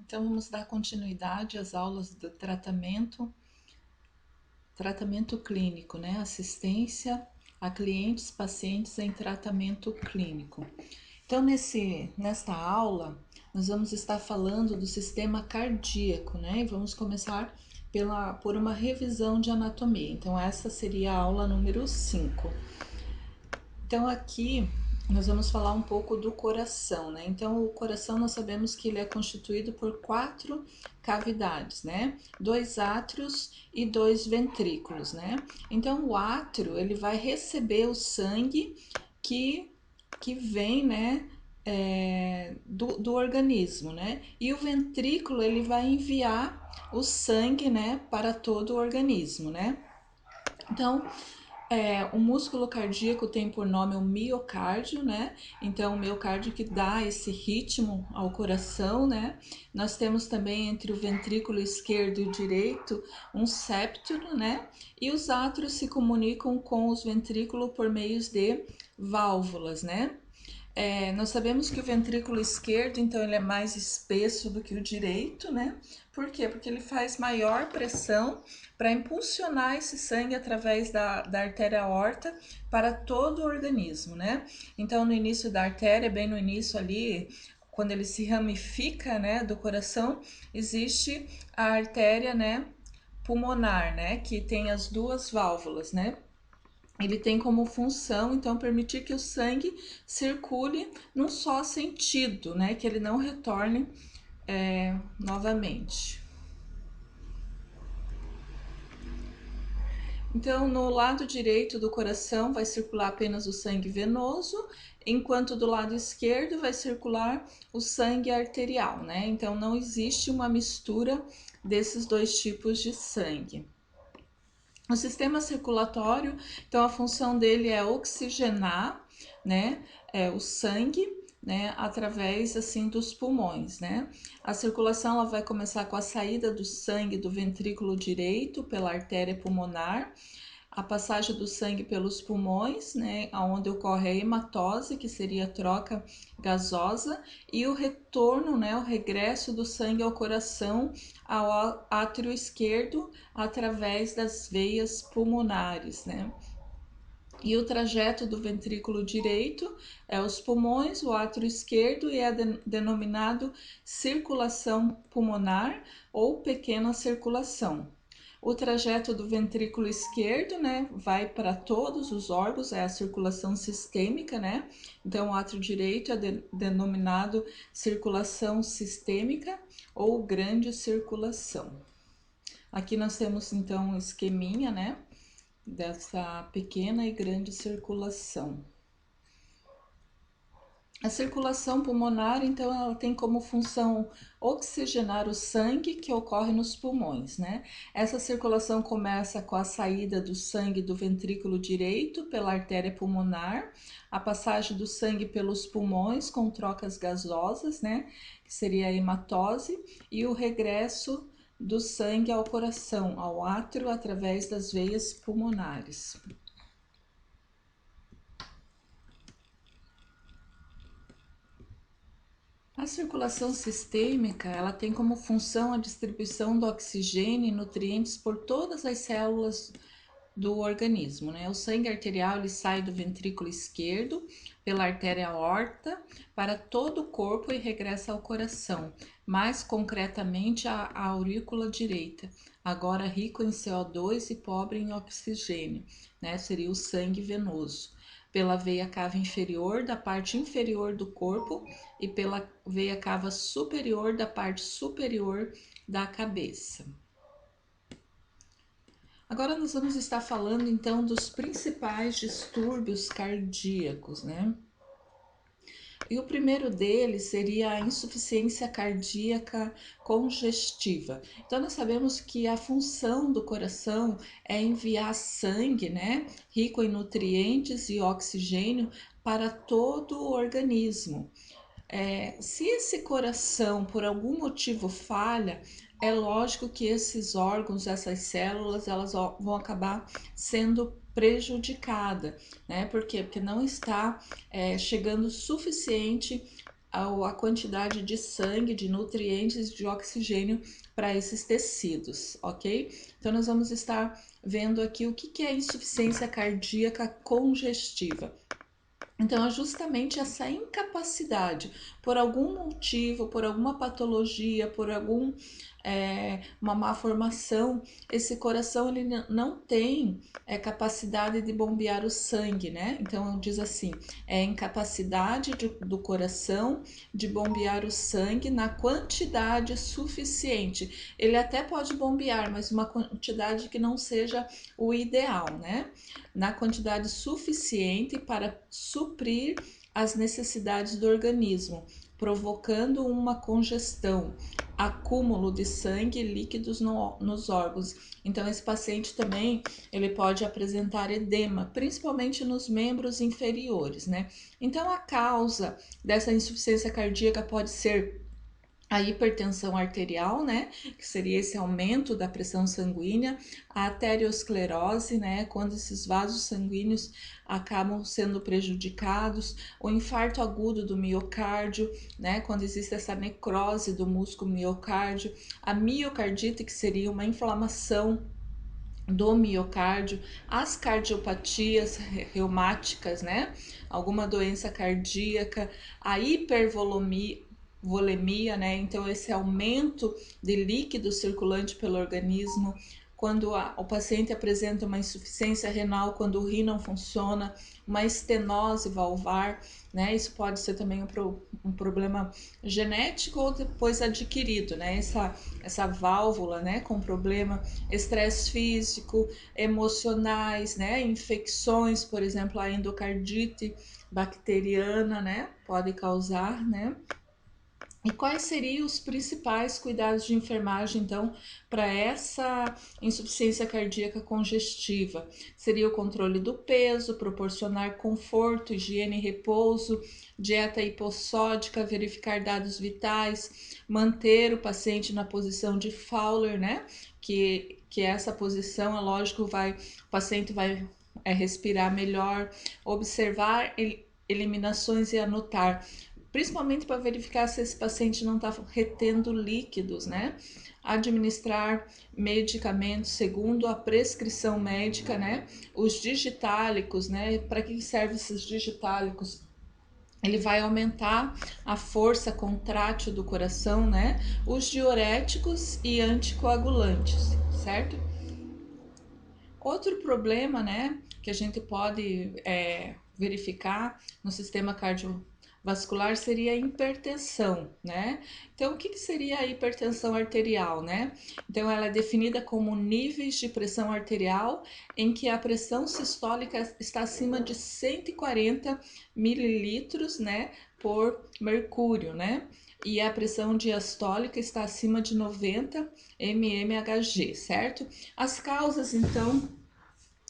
Então, vamos dar continuidade às aulas do tratamento clínico, né? Assistência a clientes, pacientes em tratamento clínico. Então, nesta aula, nós vamos estar falando do sistema cardíaco, né? E vamos começar por uma revisão de anatomia. Então, essa seria a aula número 5. Então, aqui nós vamos falar um pouco do coração, né? Então, o coração nós sabemos que ele é constituído por 4 cavidades, né? 2 átrios e 2 ventrículos, né? Então, o átrio, ele vai receber o sangue que vem, né? Do organismo, né? E o ventrículo, ele vai enviar o sangue, né? Para todo o organismo, né? Então, o músculo cardíaco tem por nome o miocárdio, né? Então, o miocárdio que dá esse ritmo ao coração, né? Nós temos também entre o ventrículo esquerdo e o direito um septo, né? E os átrios se comunicam com os ventrículos por meios de válvulas, né? Nós sabemos que o ventrículo esquerdo, então, ele é mais espesso do que o direito, né? Por quê? Porque ele faz maior pressão para impulsionar esse sangue através da artéria aorta para todo o organismo, né? Então, no início da artéria, bem no início ali, quando ele se ramifica, né, do coração, existe a artéria, né, pulmonar, né, que tem as 2 válvulas, né? Ele tem como função, então, permitir que o sangue circule num só sentido, né? Que ele não retorne novamente. Então, no lado direito do coração vai circular apenas o sangue venoso, enquanto do lado esquerdo vai circular o sangue arterial, né? Então, não existe uma mistura desses 2 tipos de sangue. O sistema circulatório, então a função dele é oxigenar, né, o sangue, né, através assim dos pulmões, né? A circulação ela vai começar com a saída do sangue do ventrículo direito pela artéria pulmonar, a passagem do sangue pelos pulmões, né, onde ocorre a hematose, que seria a troca gasosa, e o retorno, né, o regresso do sangue ao coração, ao átrio esquerdo, através das veias pulmonares, né. E o trajeto do ventrículo direito é os pulmões, o átrio esquerdo, e é denominado circulação pulmonar ou pequena circulação. O trajeto do ventrículo esquerdo, né, vai para todos os órgãos, é a circulação sistêmica, né? Então, o átrio direito é denominado circulação sistêmica ou grande circulação. Aqui nós temos, então, um esqueminha, né, dessa pequena e grande circulação. A circulação pulmonar, então, ela tem como função oxigenar o sangue que ocorre nos pulmões, né? Essa circulação começa com a saída do sangue do ventrículo direito pela artéria pulmonar, a passagem do sangue pelos pulmões com trocas gasosas, né? Que seria a hematose, e o regresso do sangue ao coração, ao átrio, através das veias pulmonares. A circulação sistêmica, ela tem como função a distribuição do oxigênio e nutrientes por todas as células do organismo, né? O sangue arterial ele sai do ventrículo esquerdo pela artéria aorta para todo o corpo e regressa ao coração, mais concretamente à aurícula direita, agora rico em CO2 e pobre em oxigênio, né? Seria o sangue venoso, pela veia cava inferior da parte inferior do corpo e pela veia cava superior da parte superior da cabeça. Agora nós vamos estar falando então dos principais distúrbios cardíacos, né? E o primeiro deles seria a insuficiência cardíaca congestiva. Então nós sabemos que a função do coração é enviar sangue, né, rico em nutrientes e oxigênio para todo o organismo. Se esse coração por algum motivo falha, é lógico que esses órgãos, essas células, elas vão acabar sendo prejudicadas, né? Por quê? Porque não está chegando suficiente a quantidade de sangue, de nutrientes, de oxigênio para esses tecidos, ok? Então, nós vamos estar vendo aqui o que é insuficiência cardíaca congestiva. Então, é justamente essa incapacidade, por algum motivo, por alguma patologia, por uma má formação, esse coração ele não tem capacidade de bombear o sangue, né? Então, diz assim, é incapacidade do coração de bombear o sangue na quantidade suficiente. Ele até pode bombear, mas uma quantidade que não seja o ideal, né? Na quantidade suficiente para suprir as necessidades do organismo, provocando uma congestão, acúmulo de sangue e líquidos nos órgãos. Então, esse paciente também ele pode apresentar edema, principalmente nos membros inferiores, né? Então, a causa dessa insuficiência cardíaca pode ser a hipertensão arterial, né, que seria esse aumento da pressão sanguínea, a arteriosclerose, né, quando esses vasos sanguíneos acabam sendo prejudicados, o infarto agudo do miocárdio, né, quando existe essa necrose do músculo miocárdio, a miocardite, que seria uma inflamação do miocárdio, as cardiopatias reumáticas, né? Alguma doença cardíaca, a hipervolemia, né? Então, esse aumento de líquido circulante pelo organismo, quando o paciente apresenta uma insuficiência renal, quando o rim não funciona, uma estenose valvar, né? Isso pode ser também um problema genético ou depois adquirido, né? Essa válvula, né? Com problema, estresse físico, emocionais, né? Infecções, por exemplo, a endocardite bacteriana, né? Pode causar, né? E quais seriam os principais cuidados de enfermagem, então, para essa insuficiência cardíaca congestiva? Seria o controle do peso, proporcionar conforto, higiene e repouso, dieta hipossódica, verificar dados vitais, manter o paciente na posição de Fowler, né? Que essa posição, é lógico, o paciente vai respirar melhor, observar eliminações e anotar, principalmente para verificar se esse paciente não está retendo líquidos, né? Administrar medicamentos segundo a prescrição médica, né? Os digitálicos, né? Para que servem esses digitálicos? Ele vai aumentar a força contrátil do coração, né? Os diuréticos e anticoagulantes, certo? Outro problema, né, que a gente pode verificar no sistema cardiovascular seria a hipertensão, né? Então, o que seria a hipertensão arterial, né? Então, ela é definida como níveis de pressão arterial em que a pressão sistólica está acima de 140 mililitros, né, por mercúrio, né? E a pressão diastólica está acima de 90 mmHg, certo? As causas, então,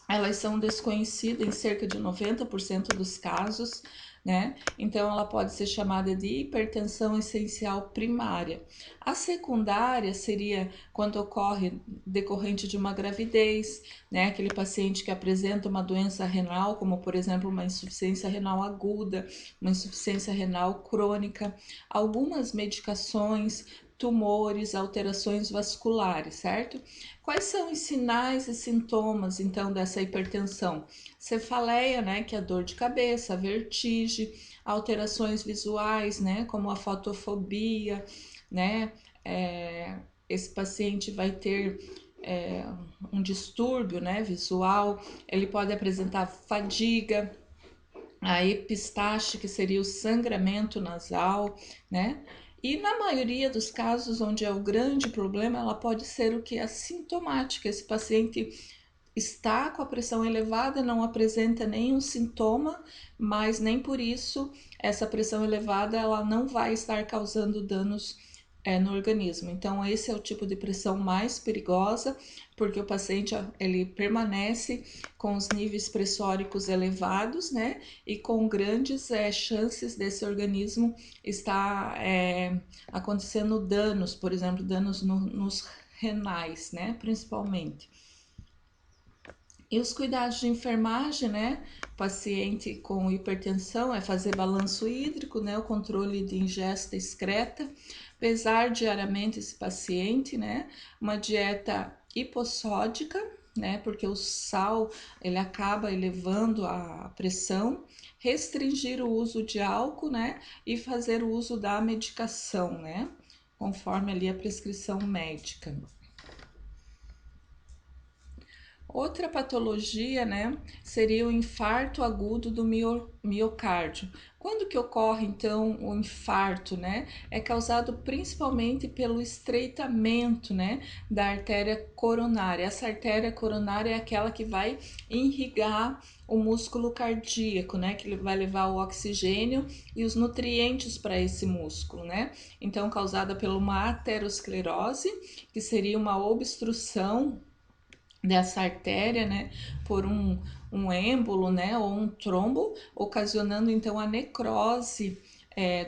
elas são desconhecidas em cerca de 90% dos casos, né? Então, ela pode ser chamada de hipertensão essencial primária. A secundária seria quando ocorre decorrente de uma gravidez, né? Aquele paciente que apresenta uma doença renal, como por exemplo uma insuficiência renal aguda, uma insuficiência renal crônica, algumas medicações, tumores, alterações vasculares, certo? Quais são os sinais e sintomas, então, dessa hipertensão? Cefaleia, né, que é a dor de cabeça, vertigem, alterações visuais, né, como a fotofobia, né, esse paciente vai ter um distúrbio, né, visual, ele pode apresentar fadiga, a epistaxe, que seria o sangramento nasal, né? E na maioria dos casos onde é o grande problema, ela pode ser o que é sintomática. Esse paciente está com a pressão elevada, não apresenta nenhum sintoma, mas nem por isso essa pressão elevada ela não vai estar causando danos no organismo. Então, esse é o tipo de pressão mais perigosa, porque o paciente ele permanece com os níveis pressóricos elevados, né? E com grandes chances desse organismo estar acontecendo danos, por exemplo, danos nos renais, né? Principalmente. E os cuidados de enfermagem, né? Paciente com hipertensão é fazer balanço hídrico, né? O controle de ingesta excreta, pesar diariamente esse paciente, né? Uma dieta hipossódica, né? Porque o sal ele acaba elevando a pressão, restringir o uso de álcool, né? E fazer o uso da medicação, né? Conforme ali a prescrição médica. Outra patologia, né, seria o infarto agudo do miocárdio. Quando que ocorre, então, o infarto, né? É causado principalmente pelo estreitamento, né, da artéria coronária. Essa artéria coronária é aquela que vai irrigar o músculo cardíaco, né, que vai levar o oxigênio e os nutrientes para esse músculo, né? Então, causada por uma aterosclerose, que seria uma obstrução dessa artéria, né, por um êmbolo, né, ou um trombo, ocasionando então a necrose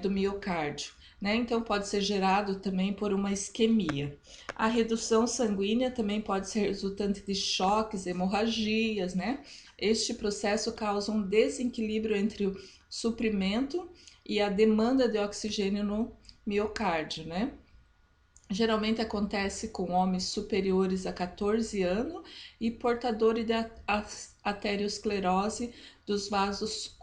do miocárdio, né, então pode ser gerado também por uma isquemia. A redução sanguínea também pode ser resultante de choques, hemorragias, né, este processo causa um desequilíbrio entre o suprimento e a demanda de oxigênio no miocárdio, né. Geralmente acontece com homens superiores a 14 anos e portadores de aterosclerose dos vasos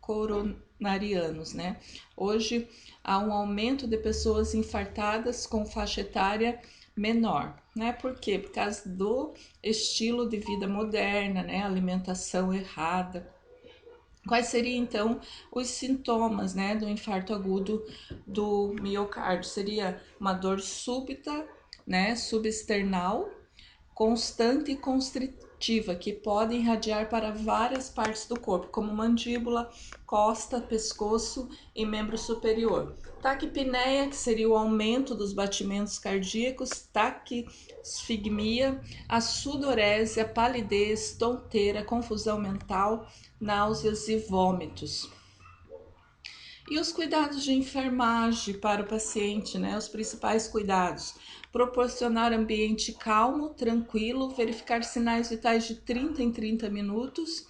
coronarianos, né? Hoje há um aumento de pessoas infartadas com faixa etária menor, né? Por quê? Por causa do estilo de vida moderna, né? Alimentação errada. Quais seriam então os sintomas, né, do infarto agudo do miocárdio? Seria uma dor súbita, né, subesternal, constante e constritiva, que podem irradiar para várias partes do corpo, como mandíbula, costa, pescoço e membro superior. Taquipneia, que seria o aumento dos batimentos cardíacos, taquisfigmia, a sudorese, a palidez, tonteira, confusão mental, náuseas e vômitos. E os cuidados de enfermagem para o paciente, né? Os principais cuidados: proporcionar ambiente calmo, tranquilo, verificar sinais vitais de 30 em 30 minutos.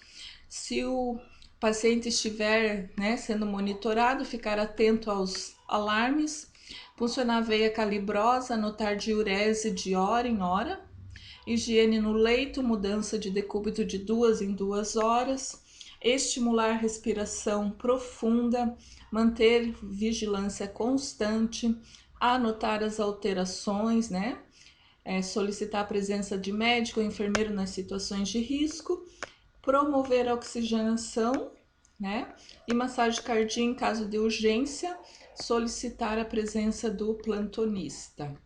Se o paciente estiver, né, sendo monitorado, ficar atento aos alarmes, funcionar a veia calibrosa, anotar diurese de hora em hora, higiene no leito, mudança de decúbito de 2 em 2 horas, estimular respiração profunda, manter vigilância constante, anotar as alterações, né? Solicitar a presença de médico ou enfermeiro nas situações de risco, promover a oxigenação, né? E massagem cardíaca em caso de urgência, solicitar a presença do plantonista.